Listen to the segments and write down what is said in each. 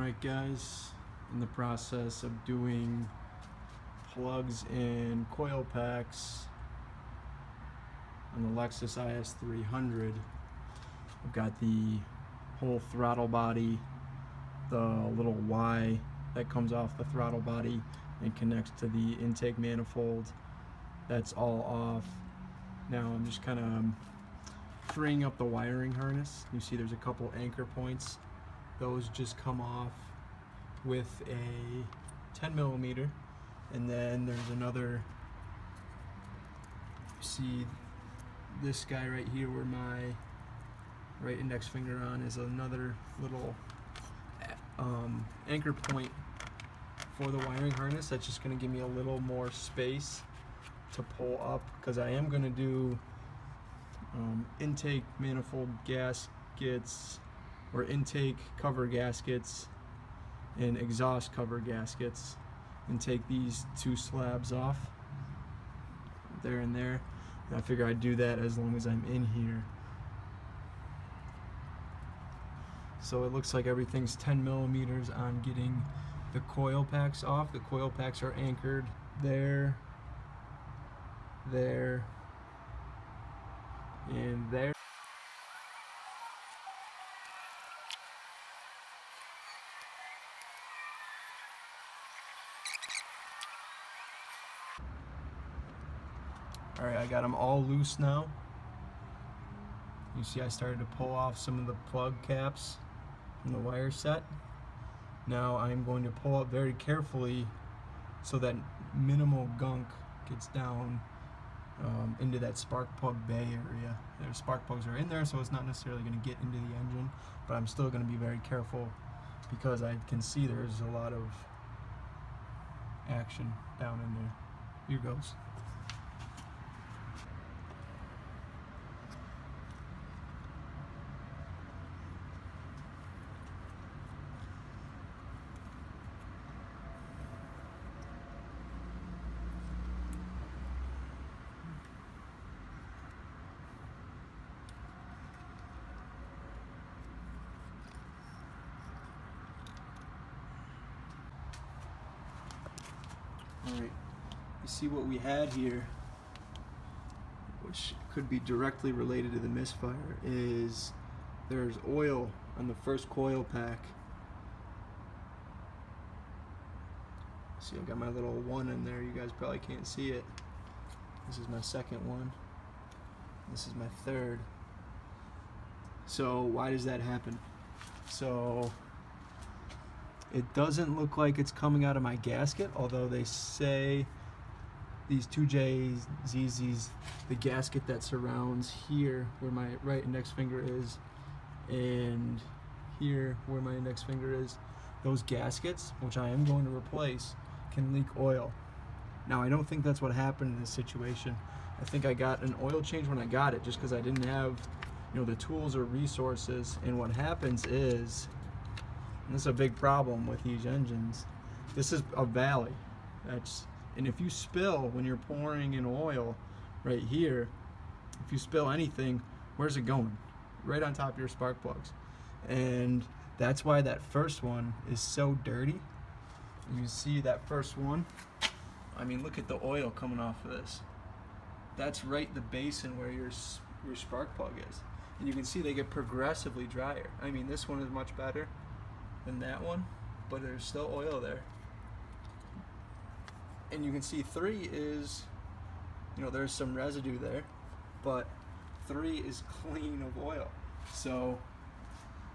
Alright guys, in the process of doing plugs and coil packs on the Lexus is300. I've got the whole throttle body, the little Y that comes off the throttle body and connects to the intake manifold. That's all off. Now I'm just kind of freeing up the wiring harness. You see there's a couple anchor points. Those just come off with a 10mm, and then there's another, you see this guy right here where my right index finger on is another little anchor point for the wiring harness. That's just going to give me a little more space to pull up, because I am going to do intake manifold gaskets, or intake cover gaskets and exhaust cover gaskets, and take these two slabs off there and there. And I figure I'd do that as long as I'm in here. So it looks like everything's 10mm on getting the coil packs off. The coil packs are anchored there, there, and there. Alright, I got them all loose now. You see I started to pull off some of the plug caps from the wire set. Now I'm going to pull up very carefully so that minimal gunk gets down into that spark plug bay area. Their spark plugs are in there, so it's not necessarily going to get into the engine, but I'm still going to be very careful because I can see there's a lot of action down in there. Here goes. Alright, you see what we had here, which could be directly related to the misfire, is there's oil on the first coil pack. See, I've got my little one in there. You guys probably can't see it. This is my second one. This is my third. So why does that happen? So it doesn't look like it's coming out of my gasket, although they say these 2JZZs, the gasket that surrounds here where my right index finger is and here where my index finger is, those gaskets, which I am going to replace, can leak oil. Now I don't think that's what happened in this situation. I think I got an oil change when I got it, just because I didn't have, the tools or resources. And what happens is, and this is a big problem with these engines, this is a valley. And if you spill when you're pouring in oil right here, if you spill anything, where's it going? Right on top of your spark plugs. And that's why that first one is so dirty. You see that first one? I mean, look at the oil coming off of this. That's right the basin where your spark plug is. And you can see they get progressively drier. I mean, this one is much better than that one, but there's still oil there. And you can see 3 is, there's some residue there, but 3 is clean of oil. So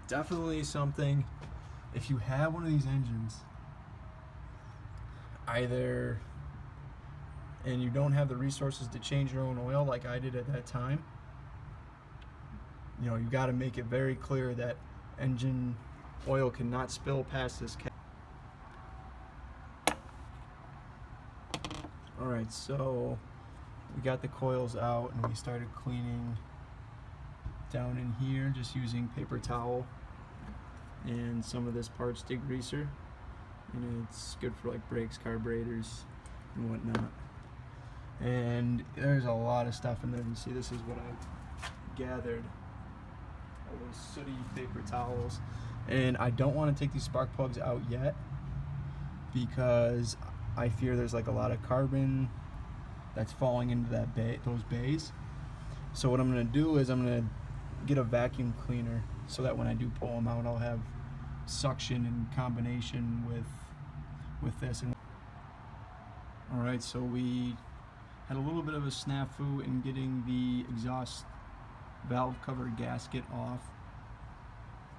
definitely something, if you have one of these engines, either, and you don't have the resources to change your own oil like I did at that time, you got to make it very clear that engine oil cannot spill past this cap. Alright, so we got the coils out and we started cleaning down in here, just using paper towel and some of this parts degreaser, and it's good for like brakes, carburetors, and whatnot. And there's a lot of stuff in there. You see, this is what I gathered, all those sooty paper towels. And I don't want to take these spark plugs out yet because I fear there's like a lot of carbon that's falling into that those bays. So what I'm going to do is I'm going to get a vacuum cleaner so that when I do pull them out, I'll have suction in combination with this. All right, so we had a little bit of a snafu in getting the exhaust valve cover gasket off.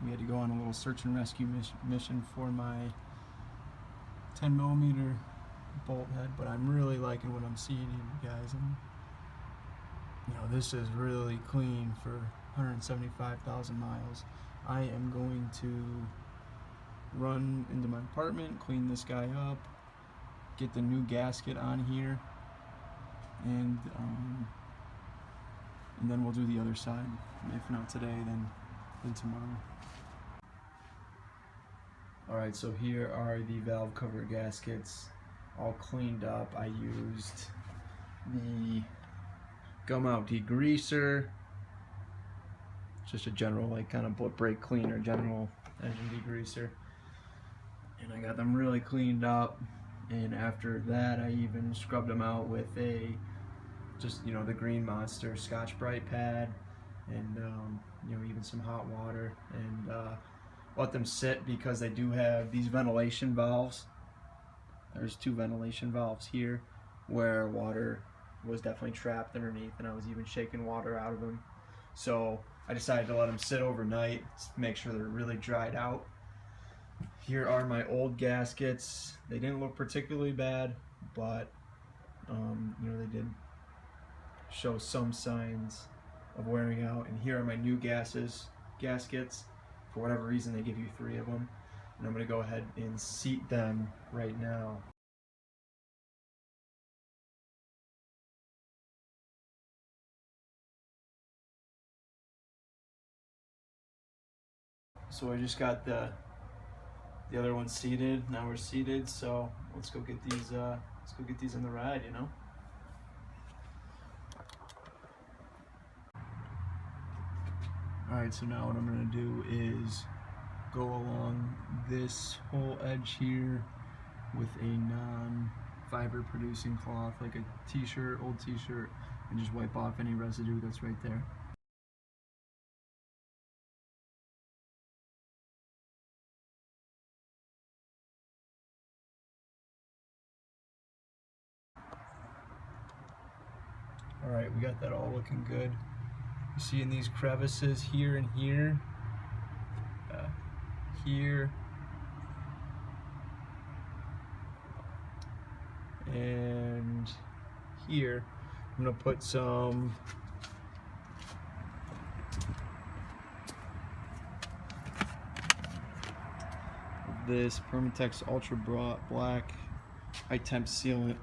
We had to go on a little search and rescue mission for my 10mm bolt head, but I'm really liking what I'm seeing here, guys. And you know, this is really clean for 175,000 miles. I am going to run into my apartment, clean this guy up, get the new gasket on here, and then we'll do the other side. If not today, then tomorrow. Alright, so here are the valve cover gaskets all cleaned up. I used the gum out degreaser, just a general like kind of brake cleaner, general engine degreaser, and I got them really cleaned up. And after that, I even scrubbed them out with just the Green Monster Scotch-Brite pad, and even some hot water, and let them sit because they do have these ventilation valves. There's 2 ventilation valves here where water was definitely trapped underneath, and I was even shaking water out of them. So I decided to let them sit overnight, make sure they're really dried out. Here are my old gaskets. They didn't look particularly bad, but they did show some signs of wearing out. And here are my new gaskets. For whatever reason, they give you 3 of them, and I'm going to go ahead and seat them right now. So I just got the other one seated. Now we're seated, so let's go get these. Let's go get these on the ride, All right, so now what I'm gonna do is go along this whole edge here with a non-fiber producing cloth, like a t-shirt, old t-shirt, and just wipe off any residue that's right there. All right, we got that all looking good. You see in these crevices here and here, here, and here, I'm gonna put some of this Permatex Ultra Black high temp sealant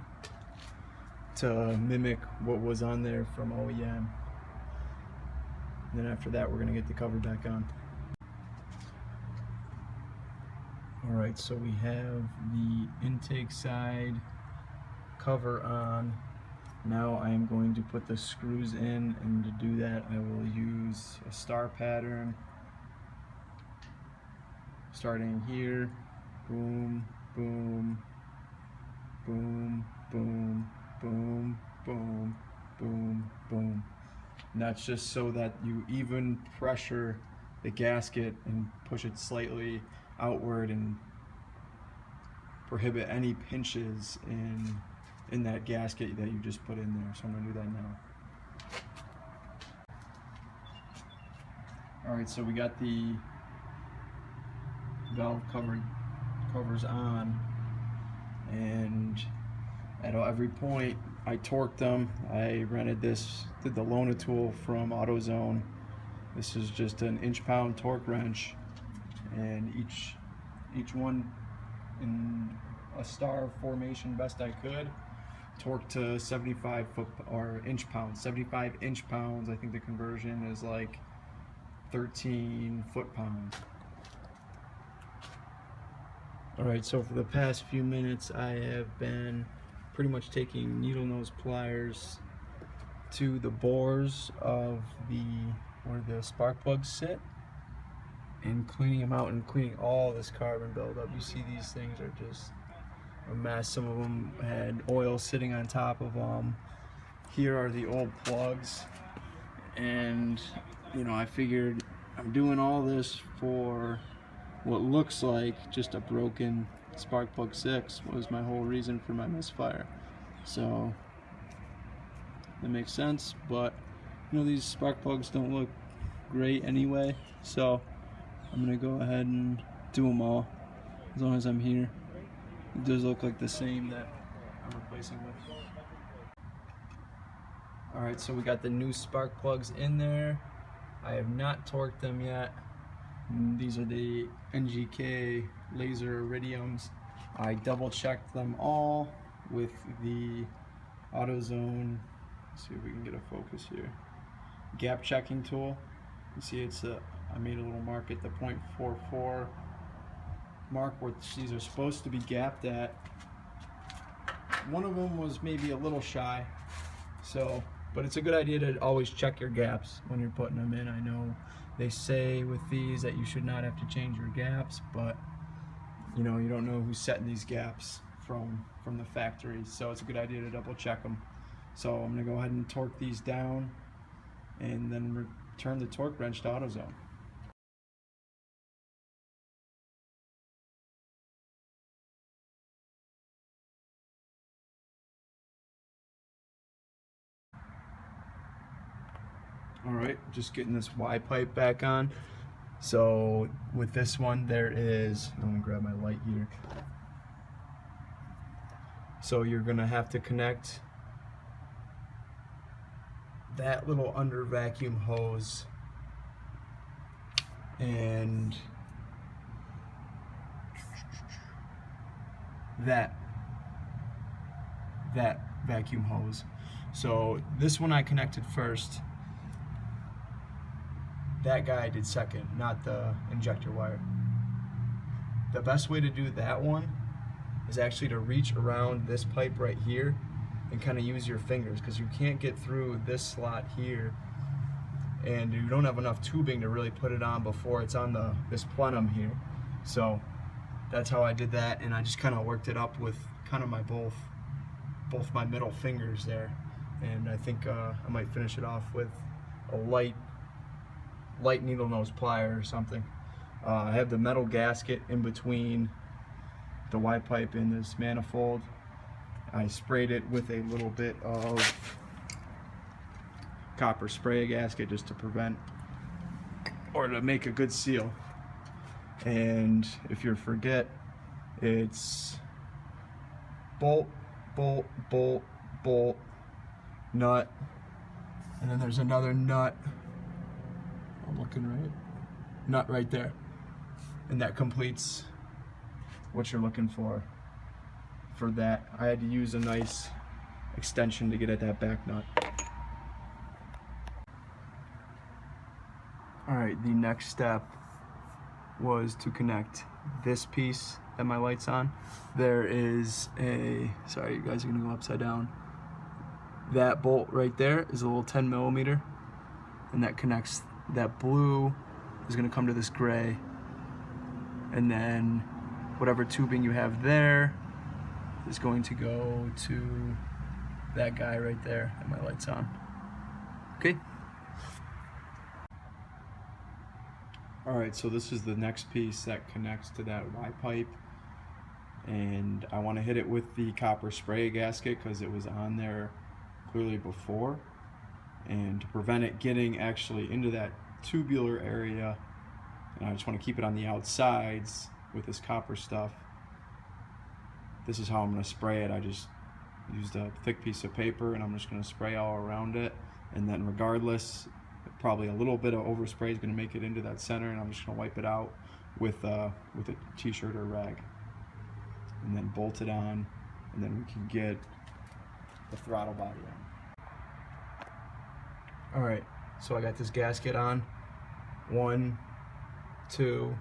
to mimic what was on there from OEM. And then after that, we're gonna get the cover back on. All right, so we have the intake side cover on. Now I am going to put the screws in, and to do that, I will use a star pattern. Starting here, boom, boom, boom, boom, boom, boom, boom, boom. And that's just so that you even pressure the gasket and push it slightly outward and prohibit any pinches in that gasket that you just put in there. So I'm gonna do that now. All right, so we got the valve covers on, and at every point I torqued them. I rented did the Lona tool from AutoZone. This is just an inch-pound torque wrench, and each one in a star formation best I could, torqued to 75 inch-pounds, 75 inch-pounds. I think the conversion is like 13 foot-pounds. Alright, so for the past few minutes I have been pretty much taking needle nose pliers to the bores of where the spark plugs sit, and cleaning them out and cleaning all this carbon buildup. You see these things are just a mess. Some of them had oil sitting on top of them. Here are the old plugs, and you know, I figured I'm doing all this for what looks like just a broken spark plug 6 was my whole reason for my misfire. So that makes sense, but you know, these spark plugs don't look great anyway, so I'm gonna go ahead and do them all as long as I'm here. It does look like the same that I'm replacing with. Alright, so we got the new spark plugs in there. I have not torqued them yet. These are the NGK laser iridiums. I double checked them all with the AutoZone. Let's see if we can get a focus here. Gap checking tool. You see I made a little mark at the 0.44 mark where these are supposed to be gapped at. One of them was maybe a little shy, but it's a good idea to always check your gaps when you're putting them in. I know they say with these that you should not have to change your gaps, but you know, you don't know who's setting these gaps from the factory, so it's a good idea to double check them. So I'm going to go ahead and torque these down and then return the torque wrench to AutoZone. Alright, just getting this Y pipe back on. So with this one there is, I'm going to grab my light here. So you're going to have to connect that little under vacuum hose and that vacuum hose. So this one I connected first. That guy did second, not the injector wire. The best way to do that one is actually to reach around this pipe right here and kind of use your fingers, because you can't get through this slot here and you don't have enough tubing to really put it on before it's on this plenum here. So that's how I did that, and I just kind of worked it up with kind of my both my middle fingers there, and I think I might finish it off with a light needle nose plier or something. I have the metal gasket in between the Y pipe and this manifold. I sprayed it with a little bit of copper spray-a-gasket just to prevent or to make a good seal. And if you forget, it's bolt, bolt, bolt, bolt, nut, and then there's another nut. I'm looking right. Nut right there. And that completes what you're looking for that. I had to use a nice extension to get at that back nut. Alright, the next step was to connect this piece that my light's on. There is sorry, you guys are gonna go upside down. That bolt right there is a little 10 millimeter, and that connects. That blue is gonna come to this gray, and then whatever tubing you have there is going to go to that guy right there that my light's on. Okay? Alright, so this is the next piece that connects to that Y pipe, and I want to hit it with the copper spray-a-gasket because it was on there clearly before, and to prevent it getting actually into that tubular area, and I just want to keep it on the outsides with this copper stuff. This is how I'm going to spray it. I just used a thick piece of paper and I'm just going to spray all around it, and then regardless, probably a little bit of overspray is going to make it into that center, and I'm just going to wipe it out with a t-shirt or rag, and then bolt it on, and then we can get the throttle body on. Alright, so I got this gasket on. 1, 2,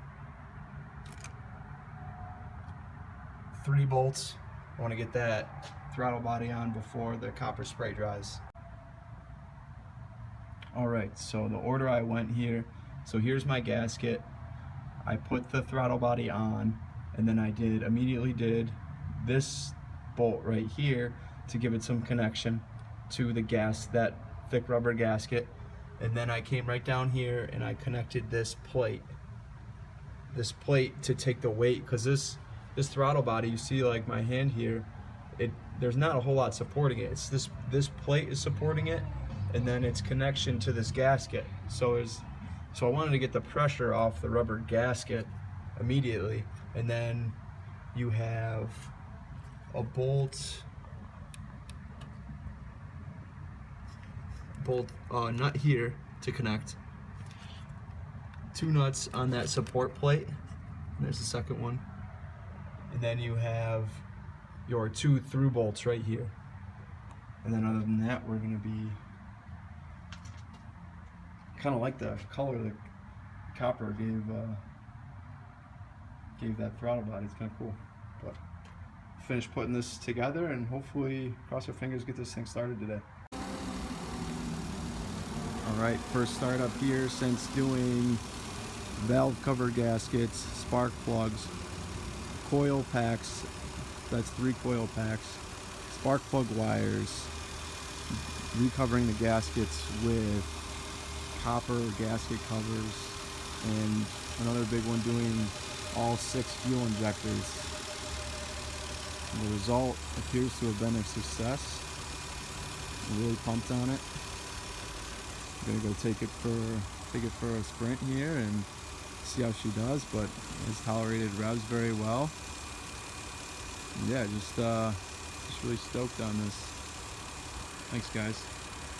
3 bolts. I want to get that throttle body on before the copper spray dries. Alright, so the order I went here, so here's my gasket. I put the throttle body on, and then I immediately did this bolt right here to give it some connection to the that thick rubber gasket. And then I came right down here and I connected this plate to take the weight, because this throttle body, you see like my hand here, there's not a whole lot supporting it. It's this plate is supporting it, and then its connection to this gasket. So I wanted to get the pressure off the rubber gasket immediately. And then you have a bolt nut here to connect. 2 nuts on that support plate. And there's the second one. And then you have your 2 through bolts right here. And then other than that, we're gonna be kind of like the color the copper gave that throttle body. It's kind of cool. But finish putting this together, and hopefully, cross our fingers, get this thing started today. Alright, first start up here since doing valve cover gaskets, spark plugs, coil packs, that's 3 coil packs, spark plug wires, recovering the gaskets with copper gasket covers, and another big one, doing all 6 fuel injectors. The result appears to have been a success. I'm really pumped on it. I'm gonna go take it for a sprint here and see how she does, but it's tolerated revs very well. And yeah, just really stoked on this. Thanks, guys.